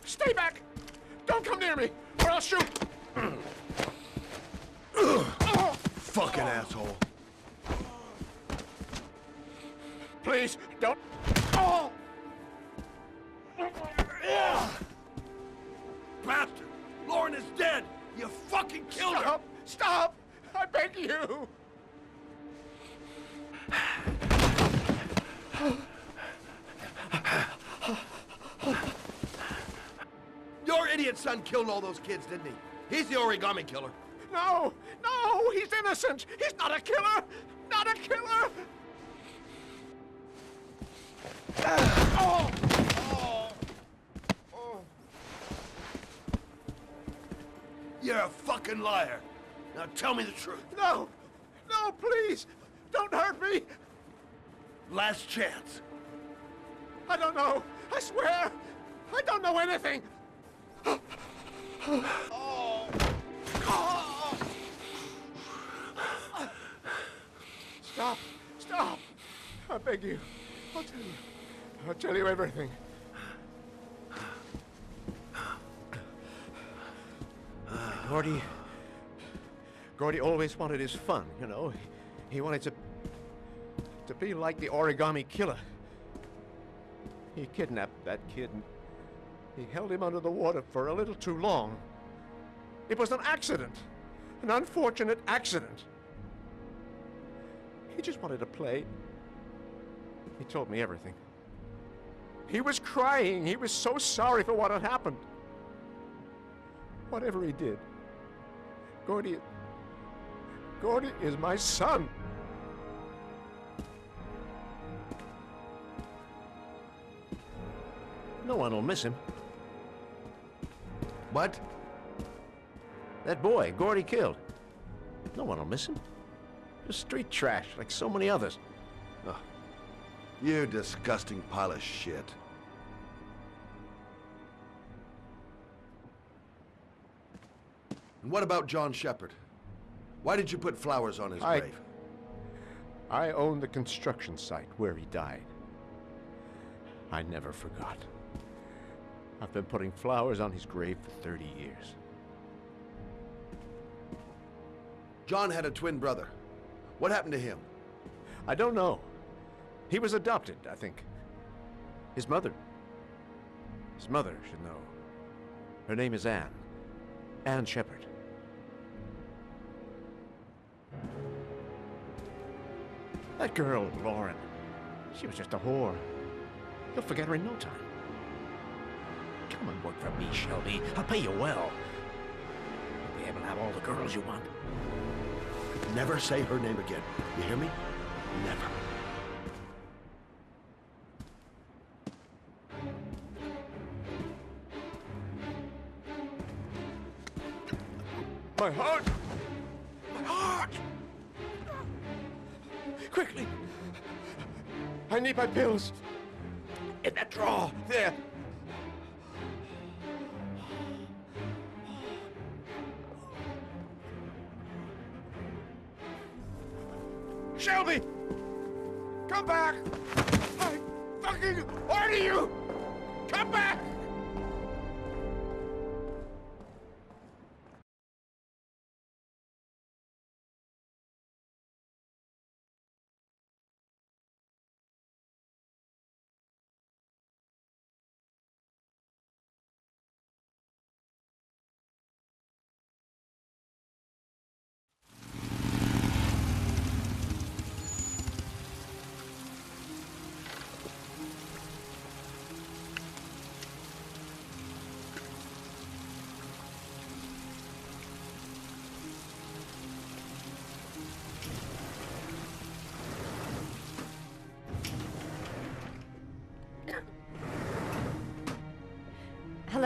Stay back! Don't come near me, or I'll shoot! Fucking asshole. Please, don't... Bastard! Lauren is dead! You fucking killed her! Stop! Stop! I beg you! Your idiot son killed all those kids, didn't he? He's the Origami Killer. No! No! He's innocent! He's not a killer! Not a killer! Oh! Oh! Oh! You're a fucking liar. Now tell me the truth. No! No, please! Don't hurt me! Last chance. I don't know! I swear! I don't know anything! Oh. Oh. Stop! Stop! I beg you. I'll tell you. I'll tell you everything. Gordy always wanted his fun, you know. He wanted to be like the Origami Killer. He kidnapped that kid and he held him under the water for a little too long. It was an accident. An unfortunate accident. He just wanted to play. He told me everything. He was crying. He was so sorry for what had happened. Whatever he did, Gordy is my son. No one will miss him. What? That boy, Gordy killed. No one will miss him. Just street trash, like so many others. Oh, you disgusting pile of shit. And what about John Sheppard? Why did you put flowers on his grave? I own the construction site where he died. I never forgot. I've been putting flowers on his grave for 30 years. John had a twin brother. What happened to him? I don't know. He was adopted, I think. His mother should know. Her name is Anne. Anne Sheppard. That girl, Lauren, she was just a whore. You'll forget her in no time. Come and work for me, Shelby. I'll pay you well. You'll be able to have all the girls you want. Never say her name again. You hear me? Never. My heart! My heart! Quickly! I need my pills. In that drawer, there. Shelby! Come back! I fucking order you! Come back!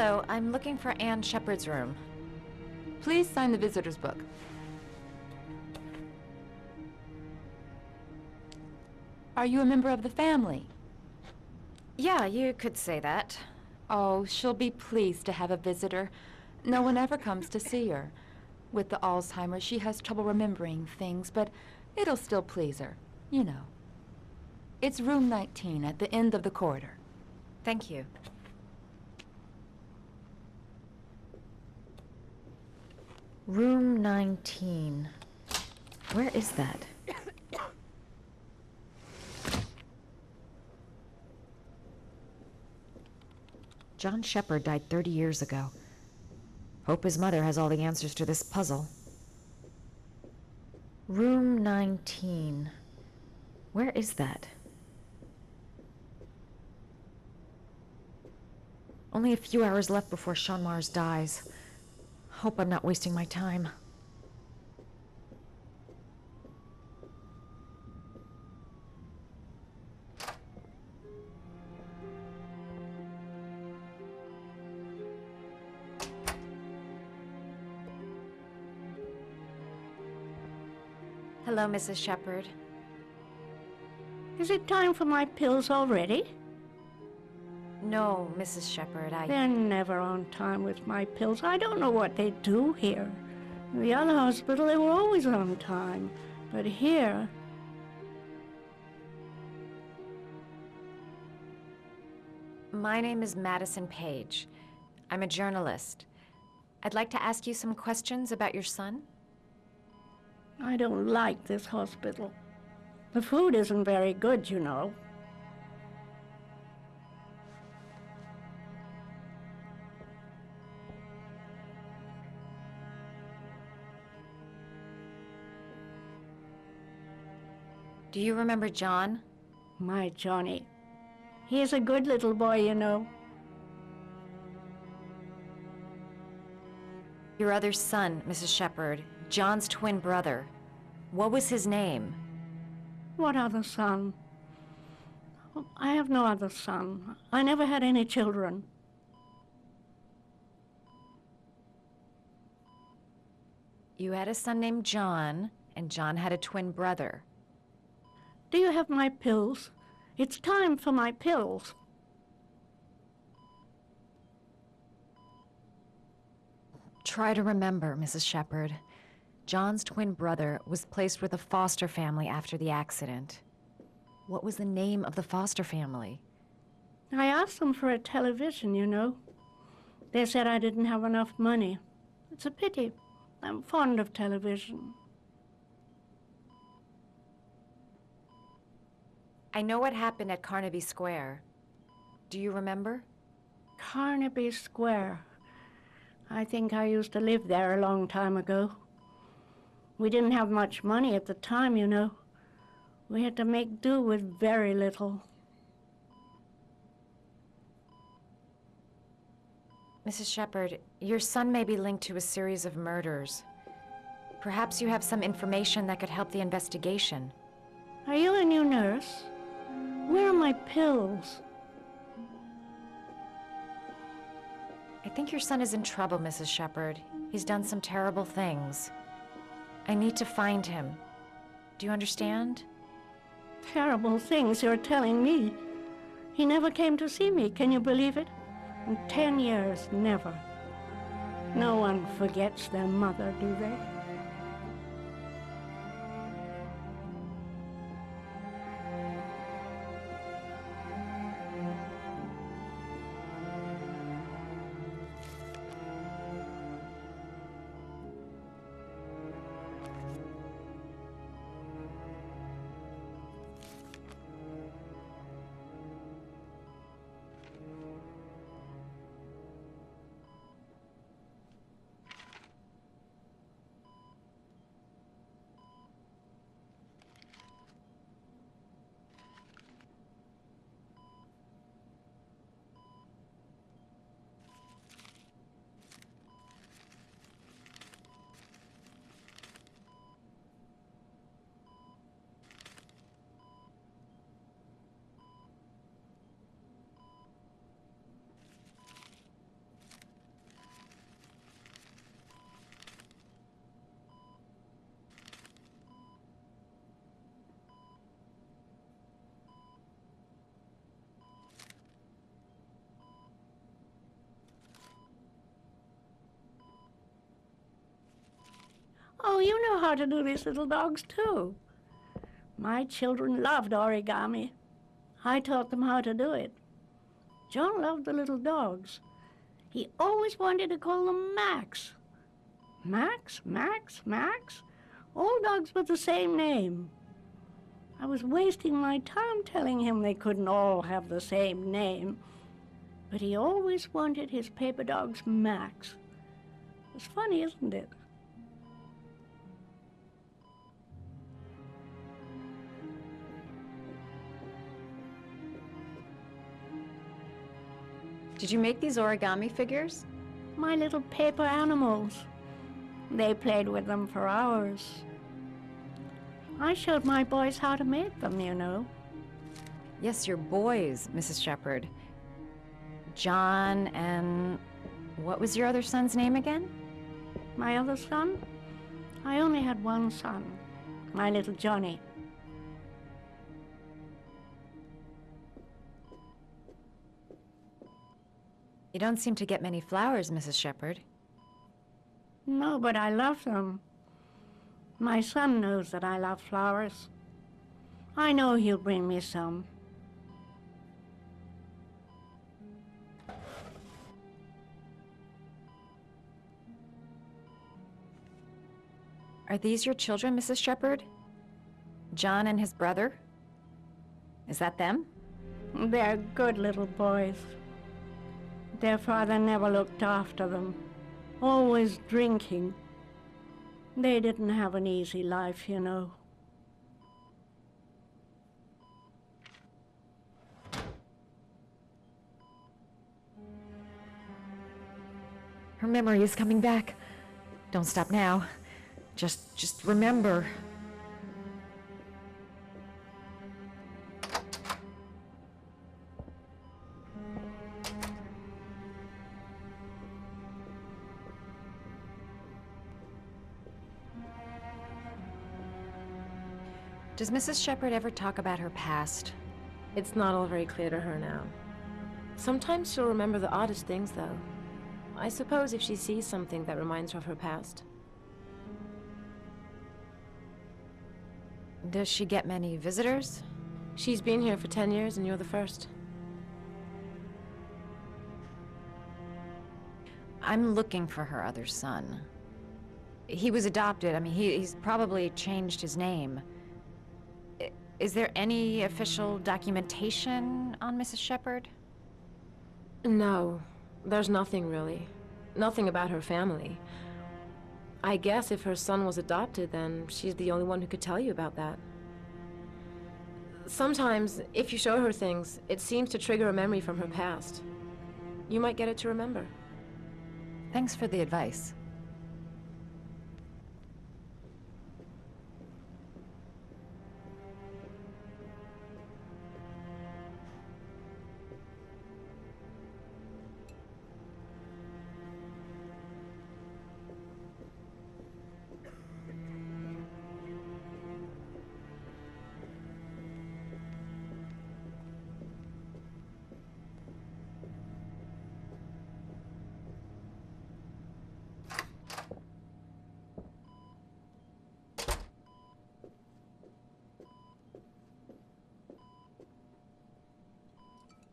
Hello, I'm looking for Anne Sheppard's room. Please sign the visitor's book. Are you a member of the family? Yeah, you could say that. Oh, she'll be pleased to have a visitor. No one ever comes to see her. With the Alzheimer's, she has trouble remembering things, but it'll still please her, you know. It's room 19 at the end of the corridor. Thank you. Room 19. Where is that? John Sheppard died 30 years ago. Hope his mother has all the answers to this puzzle. Room 19. Where is that? Only a few hours left before Sean Mars dies. Hope I'm not wasting my time. Hello, Mrs. Sheppard. Is it time for my pills already? No, Mrs. Sheppard, They're never on time with my pills. I don't know what they do here. In the other hospital, they were always on time. But here... My name is Madison Page. I'm a journalist. I'd like to ask you some questions about your son. I don't like this hospital. The food isn't very good, you know. Do you remember John? My Johnny. He is a good little boy, you know. Your other son, Mrs. Sheppard, John's twin brother. What was his name? What other son? Oh, I have no other son. I never had any children. You had a son named John, and John had a twin brother. Do you have my pills? It's time for my pills. Try to remember, Mrs. Sheppard. John's twin brother was placed with a foster family after the accident. What was the name of the foster family? I asked them for a television, you know. They said I didn't have enough money. It's a pity. I'm fond of television. I know what happened at Carnaby Square. Do you remember? Carnaby Square. I think I used to live there a long time ago. We didn't have much money at the time, you know. We had to make do with very little. Mrs. Sheppard, your son may be linked to a series of murders. Perhaps you have some information that could help the investigation. Are you a new nurse? Where are my pills? I think your son is in trouble, Mrs. Sheppard. He's done some terrible things. I need to find him. Do you understand? Terrible things you're telling me. He never came to see me, can you believe it? In 10 years, never. No one forgets their mother, do they? you know how to do these little dogs, too. My children loved origami. I taught them how to do it. John loved the little dogs. He always wanted to call them Max. Max, Max, Max? All dogs with the same name. I was wasting my time telling him they couldn't all have the same name. But he always wanted his paper dogs Max. It's funny, isn't it? Did you make these origami figures? My little paper animals. They played with them for hours. I showed my boys how to make them, you know. Yes, your boys, Mrs. Sheppard. John and... what was your other son's name again? My other son? I only had one son, my little Johnny. You don't seem to get many flowers, Mrs. Sheppard. No, but I love them. My son knows that I love flowers. I know he'll bring me some. Are these your children, Mrs. Sheppard? John and his brother? Is that them? They're good little boys. Their father never looked after them, always drinking. They didn't have an easy life, you know. Her memory is coming back. Don't stop now. Just remember. Does Mrs. Sheppard ever talk about her past? It's not all very clear to her now. Sometimes she'll remember the oddest things, though. I suppose if she sees something that reminds her of her past. Does she get many visitors? She's been here for 10 years, and you're the first. I'm looking for her other son. He was adopted. I mean, he's probably changed his name. Is there any official documentation on Mrs. Sheppard? No, there's nothing really. Nothing about her family. I guess if her son was adopted, then she's the only one who could tell you about that. Sometimes, if you show her things, it seems to trigger a memory from her past. You might get it to remember. Thanks for the advice.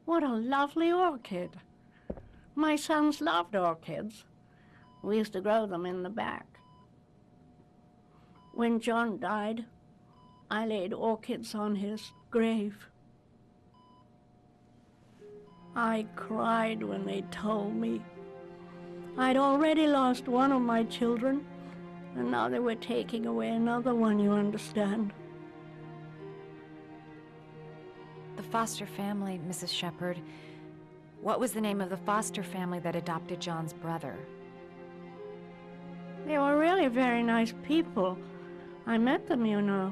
What a lovely orchid. My sons loved orchids. We used to grow them in the back. When John died, I laid orchids on his grave. I cried when they told me. I'd already lost one of my children, and now they were taking away another one, you understand. The foster family, Mrs. Sheppard. What was the name of the foster family that adopted John's brother? They were really very nice people. I met them, you know.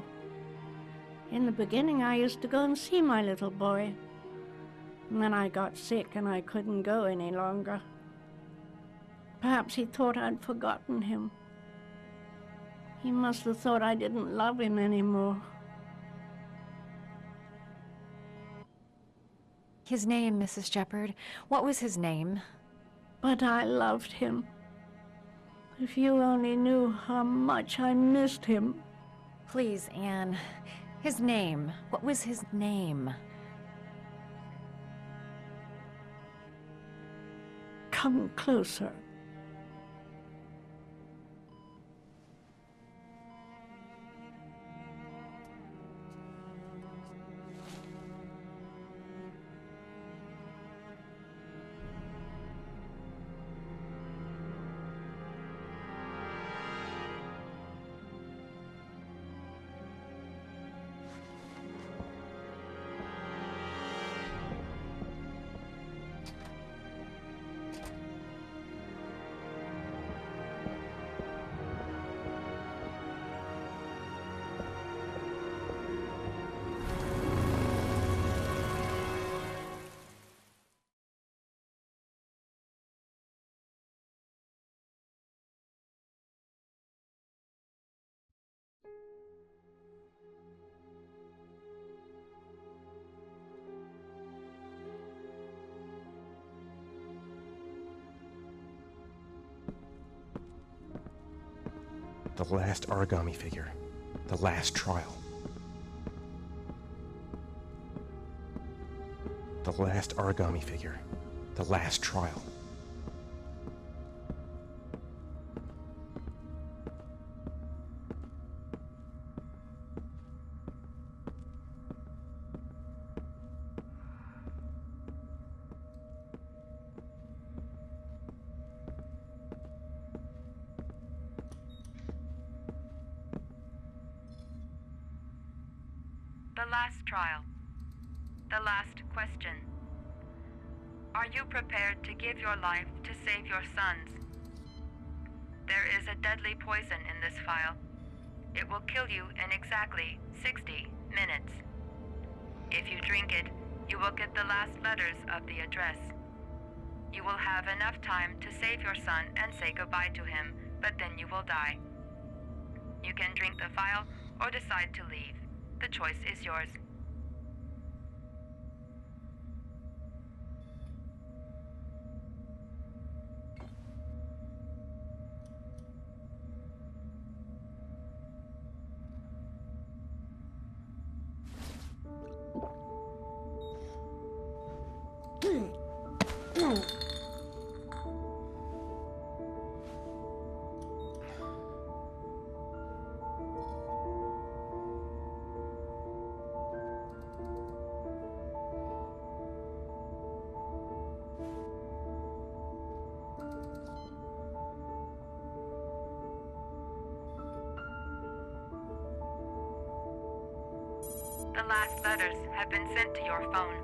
In the beginning, I used to go and see my little boy. And then I got sick and I couldn't go any longer. Perhaps he thought I'd forgotten him. He must have thought I didn't love him anymore. His name, Mrs. Sheppard. What was his name? But I loved him. If you only knew how much I missed him. Please, Anne. His name. What was his name? Come closer. The last origami figure. The last trial. The last origami figure. The last trial. The last trial. The last question. Are you prepared to give your life to save your sons? There is a deadly poison in this file. It will kill you in exactly 60 minutes. If you drink it, you will get the last letters of the address. You will have enough time to save your son and say goodbye to him, but then you will die. You can drink the file or decide to leave. The choice is yours. The last letters have been sent to your phone.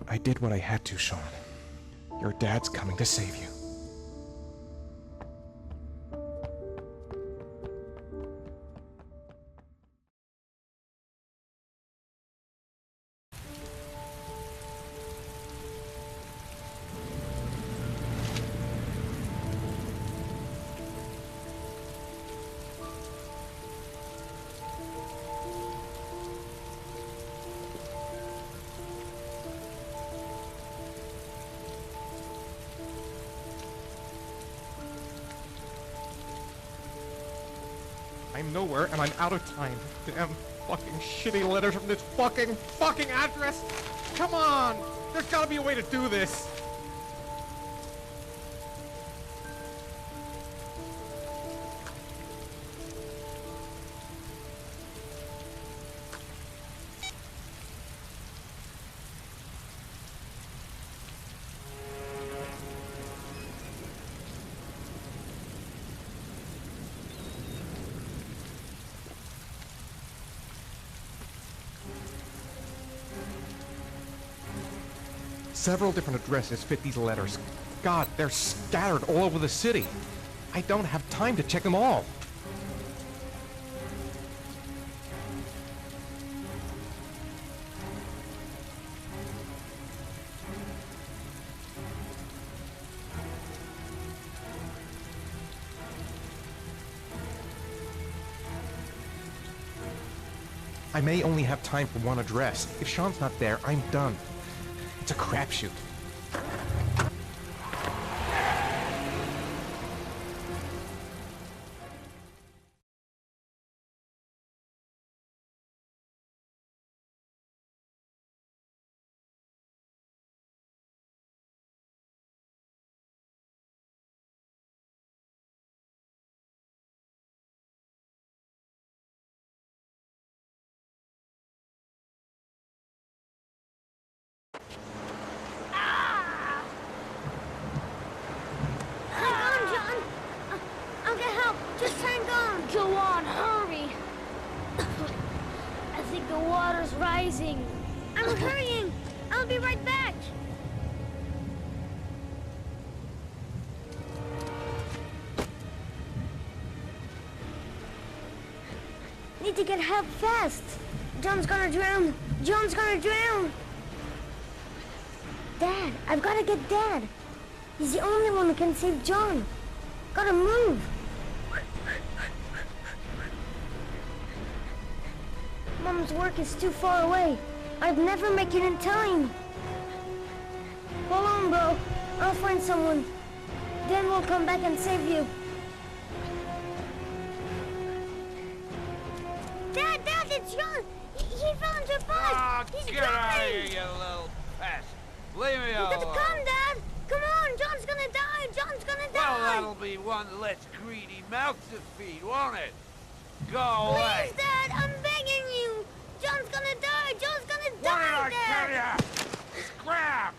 I did what I had to, Sean. Your dad's coming to save you. I'm nowhere, and I'm out of time. Damn fucking shitty letters from this fucking address! Come on! There's gotta be a way to do this! Several different addresses fit these letters. God, they're scattered all over the city. I don't have time to check them all. I may only have time for one address. If Sean's not there, I'm done. It's a crapshoot. Go on, hurry! I think the water's rising. I'm hurrying! I'll be right back! Need to get help fast! John's gonna drown! John's gonna drown! Dad! I've gotta get Dad! He's the only one who can save John! Gotta move! Mom's work is too far away. I'd never make it in time. Hold on, bro. I'll find someone. Then we'll come back and save you. Dad, it's John. He fell into a pond. Oh, He's get out of drowning. here, you little pest. Leave me You alone. gotta come, Dad. Come on, John's gonna die. John's gonna Well, die. that'll be one less greedy mouth to feed, won't it? Go away. Please, Dad, I'm begging you. John's gonna die. John's gonna What die, did I Dad. tell ya? Scrap!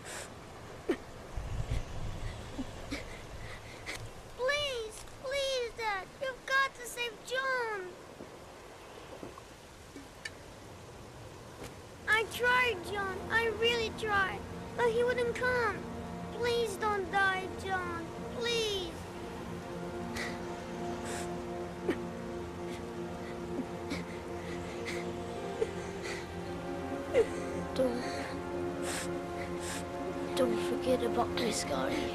Please, Dad. You've got to save John. I tried, John. I really tried. But he wouldn't come. Please don't die, John. Please. Don't forget about my Scotty.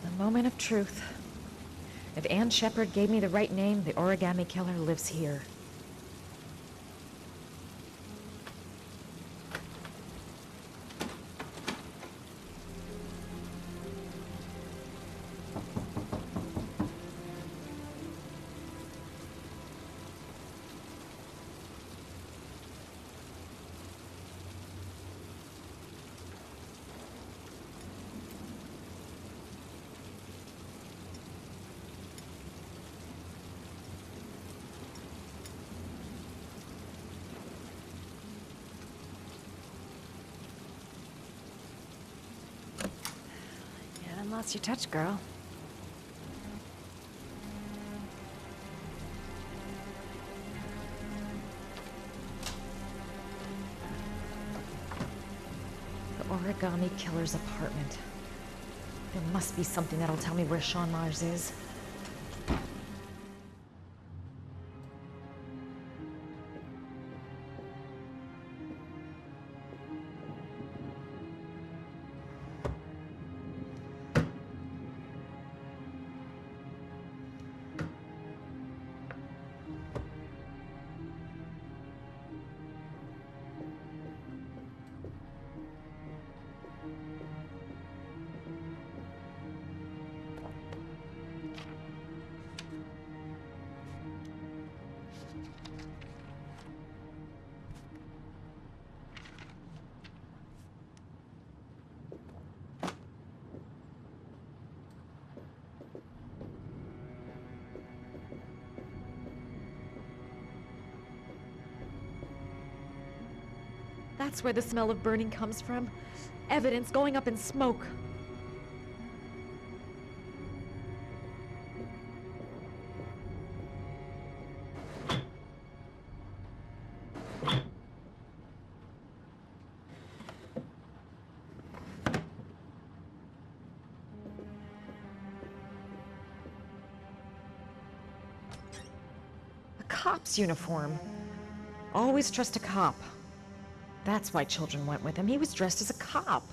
The moment of truth. If Ann Sheppard gave me the right name, the Origami Killer lives here. Lost your touch, girl. The Origami Killer's apartment. There must be something that'll tell me where Sean Mars is. That's where the smell of burning comes from. Evidence going up in smoke. A cop's uniform. Always trust a cop. That's why children went with him. He was dressed as a cop.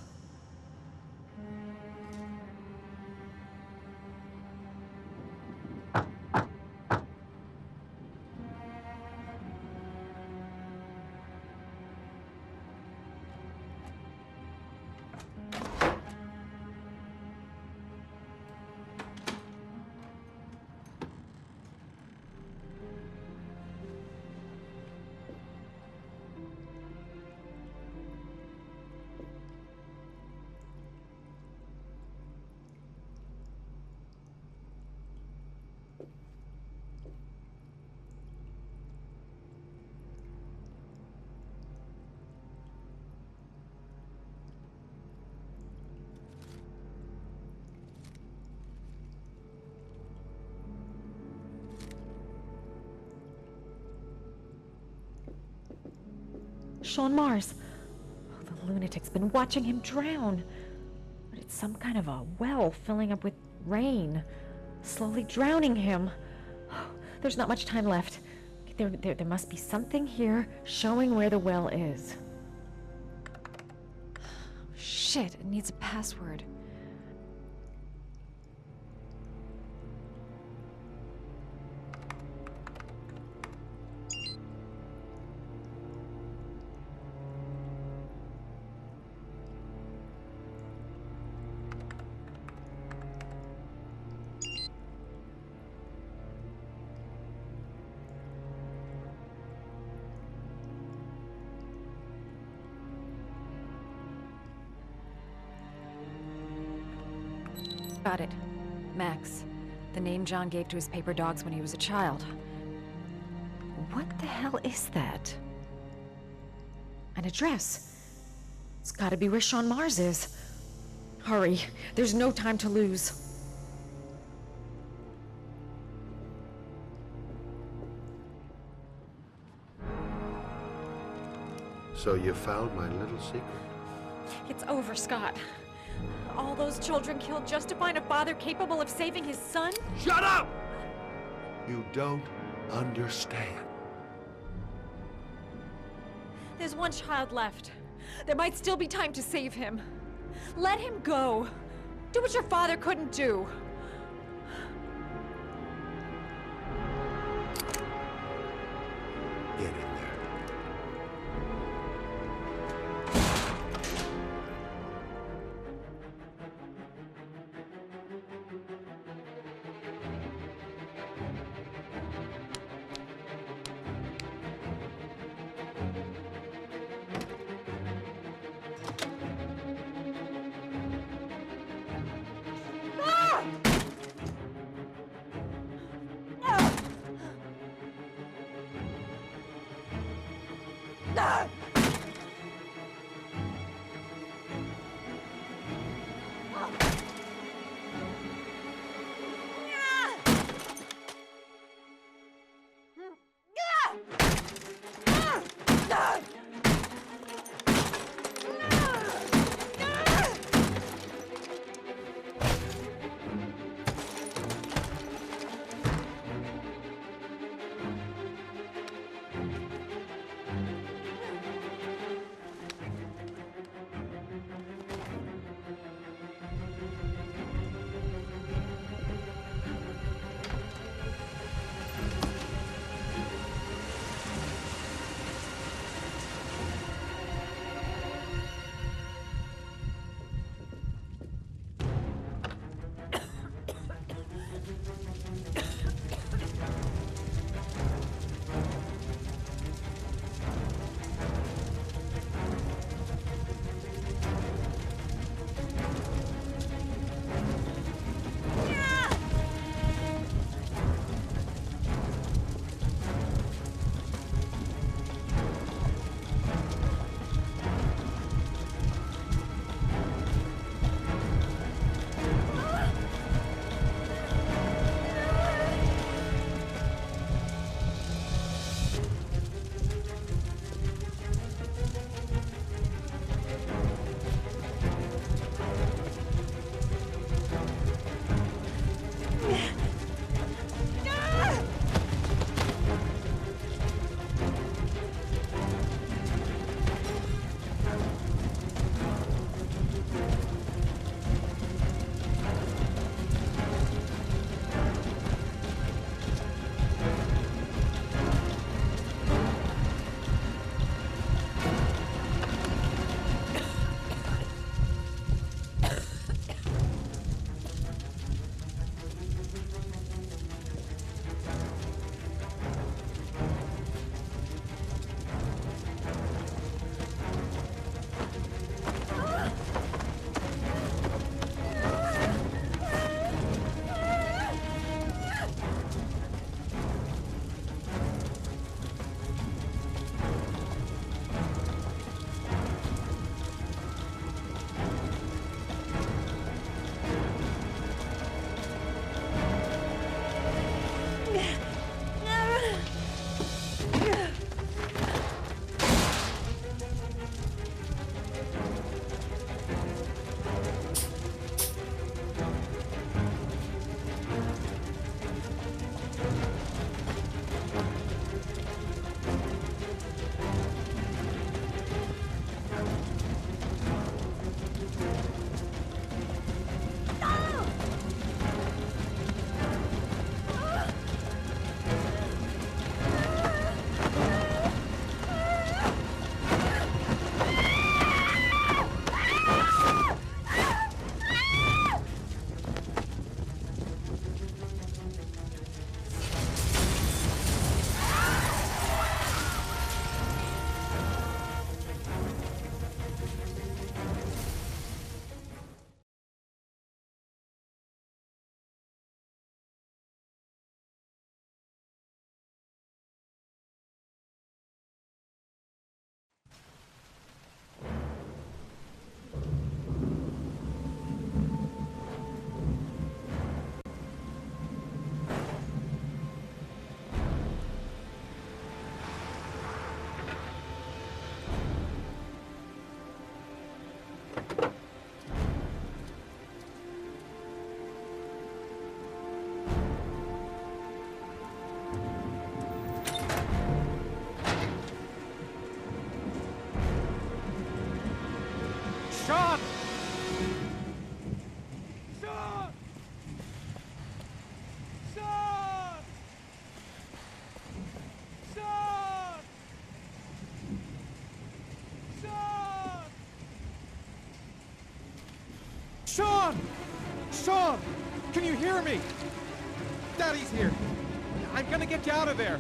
Sean Mars. Oh, the lunatic's been watching him drown. But it's some kind of a well filling up with rain, slowly drowning him. Oh, there's not much time left. There must be something here showing where the well is. Shit, it needs a password. Got it. Max. The name John gave to his paper dogs when he was a child. What the hell is that? An address. It's gotta be where Sean Mars is. Hurry. There's no time to lose. So you found my little secret? It's over, Scott. All those children killed just to find a father capable of saving his son? Shut up! You don't understand. There's one child left. There might still be time to save him. Let him go. Do what your father couldn't do. Get in there. Sean! Sean! Can you hear me? Daddy's here. I'm gonna get you out of there.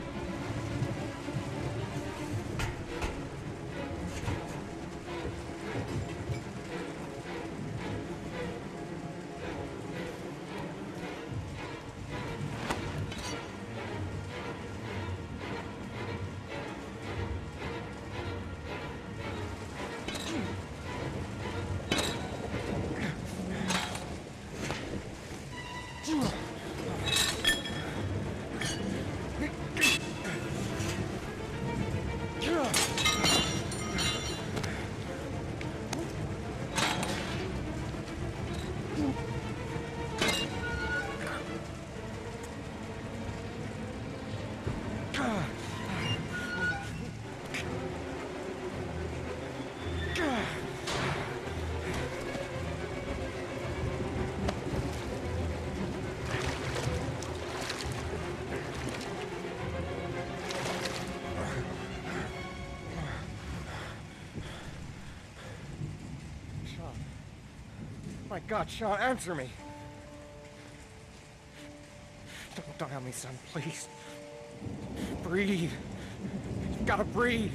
My God, Sean, answer me. Don't die on me, son, please. Breathe. You gotta breathe.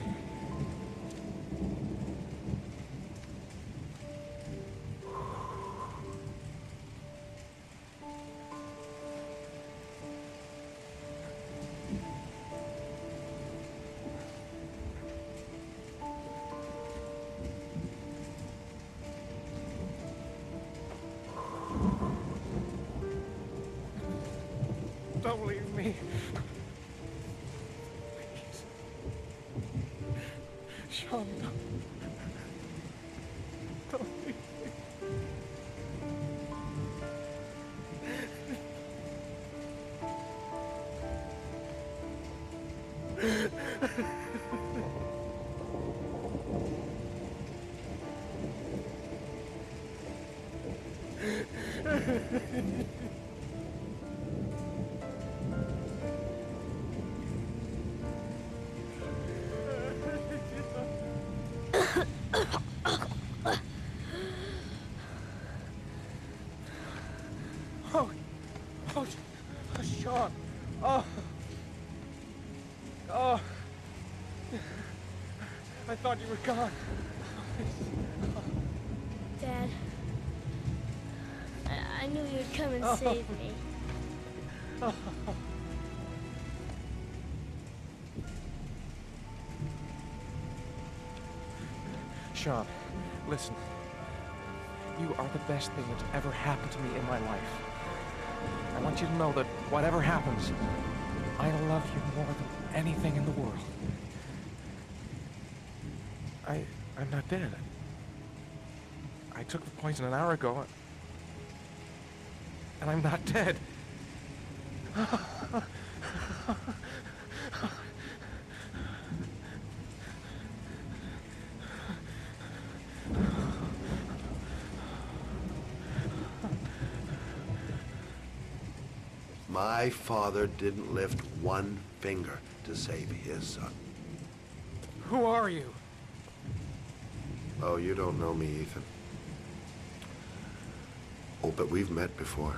Don't leave me. Please. Sean, don't leave me. Oh, Sean. Oh. I thought you were gone. Dad, I knew you'd come and save me. Sean, listen. You are the best thing that's ever happened to me in my life. I want you to know that whatever happens, I love you more than anything in the world. I'm not dead. I took the poison an hour ago, and I'm not dead. My father didn't lift one finger to save his son. Who are you? Oh, you don't know me, Ethan. Oh, but we've met before.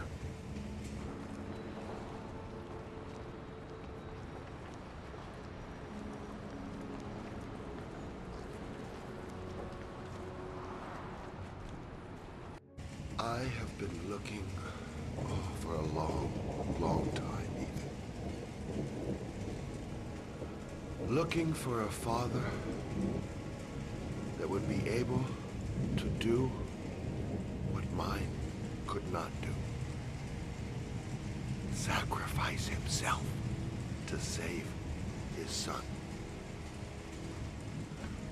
I have been looking for a long, long time, Ethan. Looking for a father that would be able to do what mine could not do. Sacrifice himself to save his son.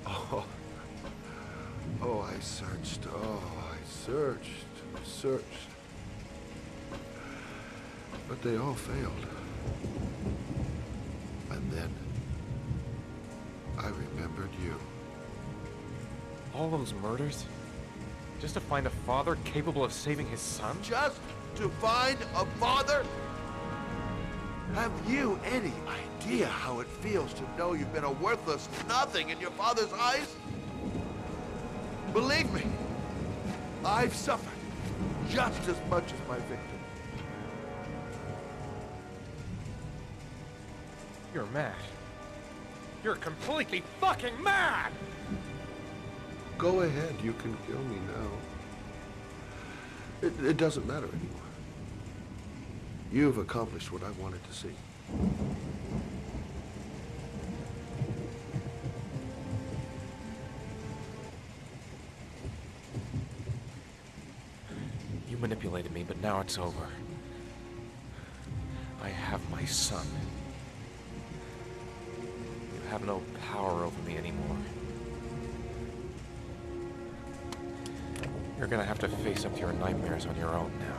Oh, I searched. Oh, I searched. But they all failed. And then I remembered you. All those murders? Just to find a father capable of saving his son? Just to find a father? Have you any idea how it feels to know you've been a worthless nothing in your father's eyes? Believe me, I've suffered. just as much as my victim. You're mad. You're completely fucking mad! Go ahead, you can kill me now. It doesn't matter anymore. You've accomplished what I wanted to see. You manipulated me, but now it's over. I have my son. You have no power over me anymore. You're gonna have to face up to your nightmares on your own now.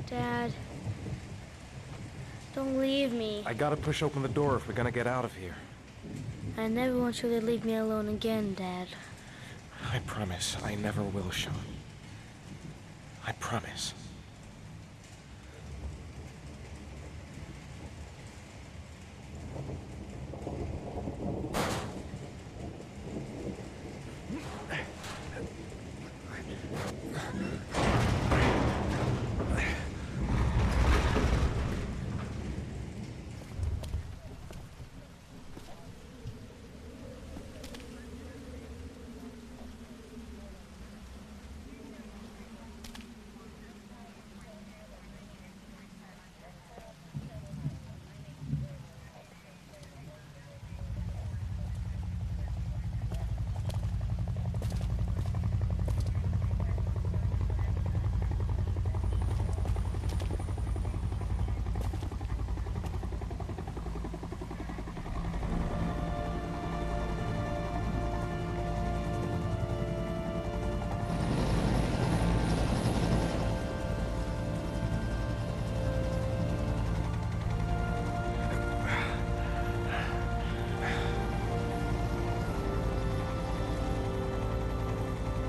Dad, don't leave me. I gotta push open the door if we're gonna get out of here. I never want you to leave me alone again, Dad. I promise I never will, Sean. I promise.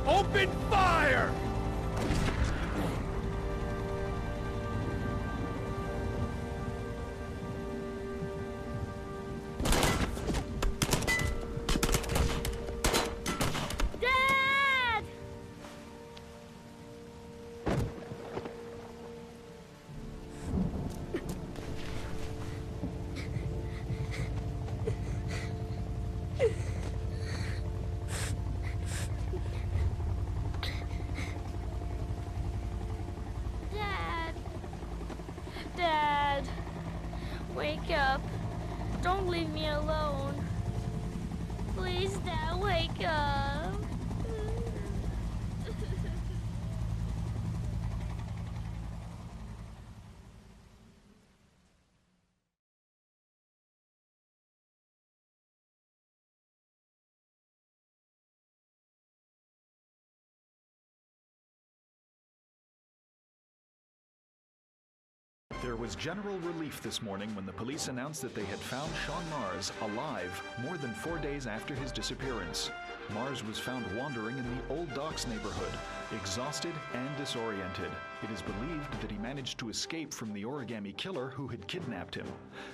Open fire! Dad! Dad, wake up. Don't leave me alone. Please, Dad, wake up. There was general relief this morning when the police announced that they had found Sean Mars alive more than 4 days after his disappearance. Mars was found wandering in the Old Docks neighborhood, exhausted and disoriented. It is believed that he managed to escape from the Origami Killer who had kidnapped him.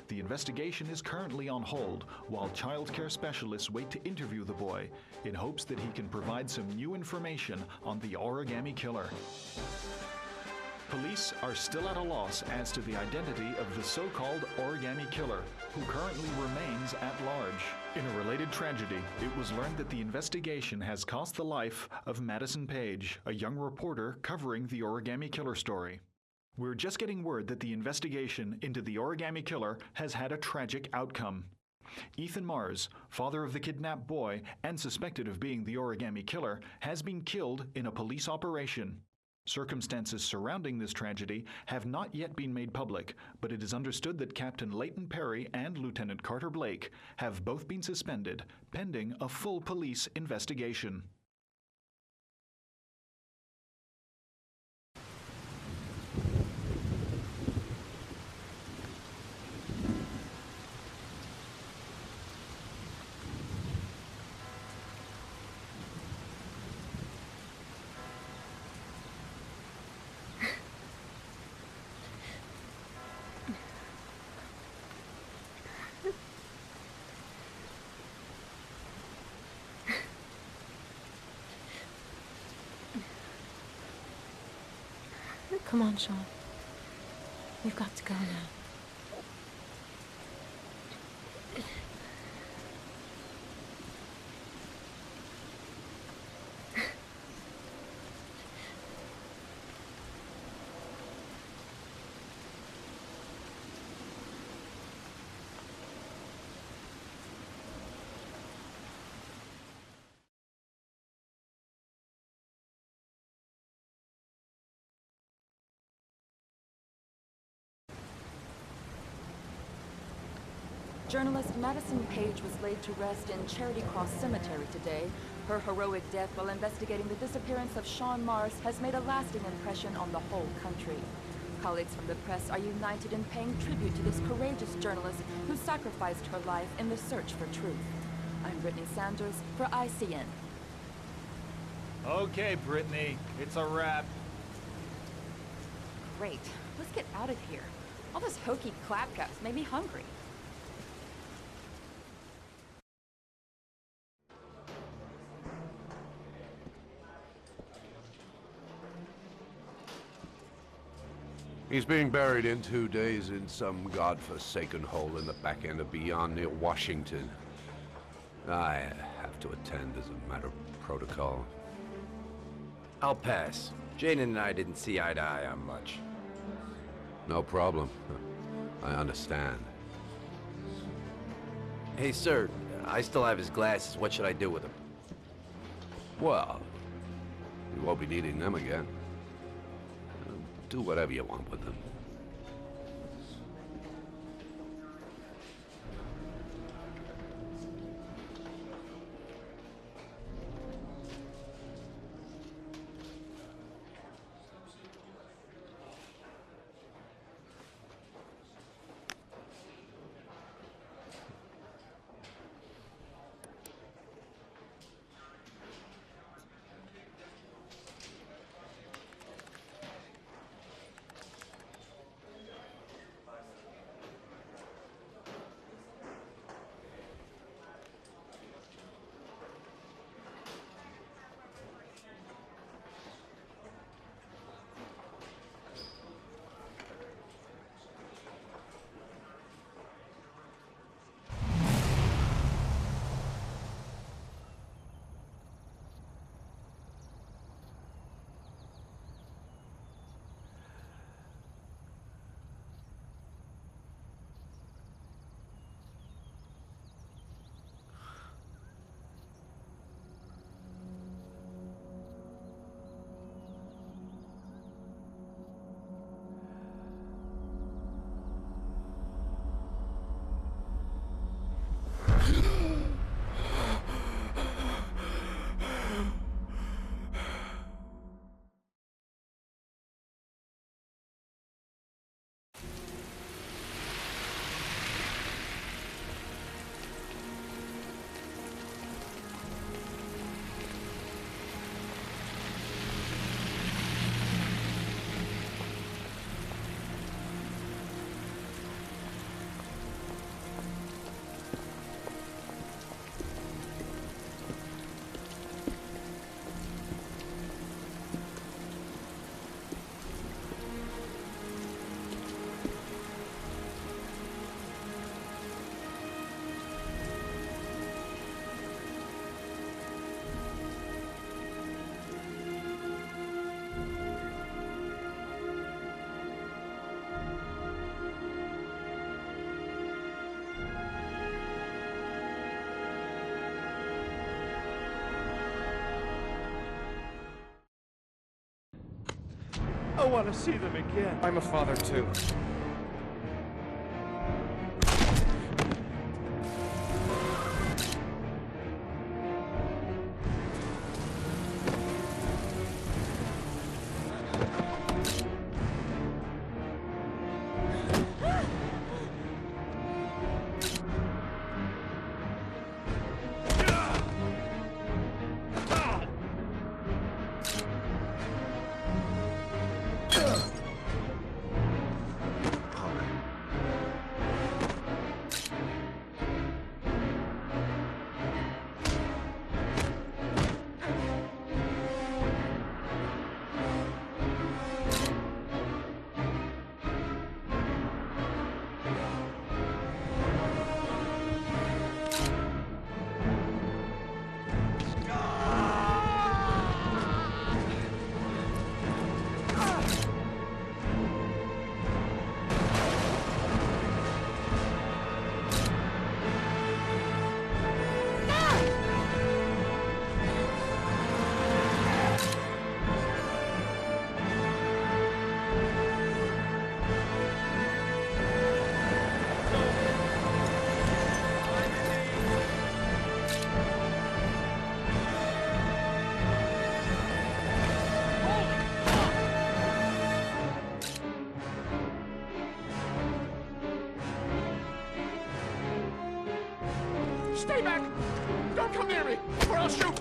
The investigation is currently on hold, while child care specialists wait to interview the boy, in hopes that he can provide some new information on the Origami Killer. Police are still at a loss as to the identity of the so-called Origami Killer, who currently remains at large. In a related tragedy, it was learned that the investigation has cost the life of Madison Page, a young reporter covering the Origami Killer story. We're just getting word that the investigation into the Origami Killer has had a tragic outcome. Ethan Mars, father of the kidnapped boy and suspected of being the Origami Killer, has been killed in a police operation. Circumstances surrounding this tragedy have not yet been made public, but it is understood that Captain Leighton Perry and Lieutenant Carter Blake have both been suspended, pending a full police investigation. Come on, Sean. We've got to go now. Journalist Madison Page was laid to rest in Charity Cross Cemetery today. Her heroic death while investigating the disappearance of Sean Mars has made a lasting impression on the whole country. Colleagues from the press are united in paying tribute to this courageous journalist who sacrificed her life in the search for truth. I'm Brittany Sanders for ICN. Okay, Brittany, it's a wrap. Great. Let's get out of here. All this hokey clapcaps made me hungry. He's being buried in 2 days in some godforsaken hole in the back end of Beyond near Washington. I have to attend as a matter of protocol. I'll pass. Jane and I didn't see eye to eye on much. No problem. I understand. Hey, sir, I still have his glasses. What should I do with them? Well, you won't be needing them again. Do whatever you want with them. I want to see them again. I'm a father, too. Stay back! Don't come near me, or I'll shoot!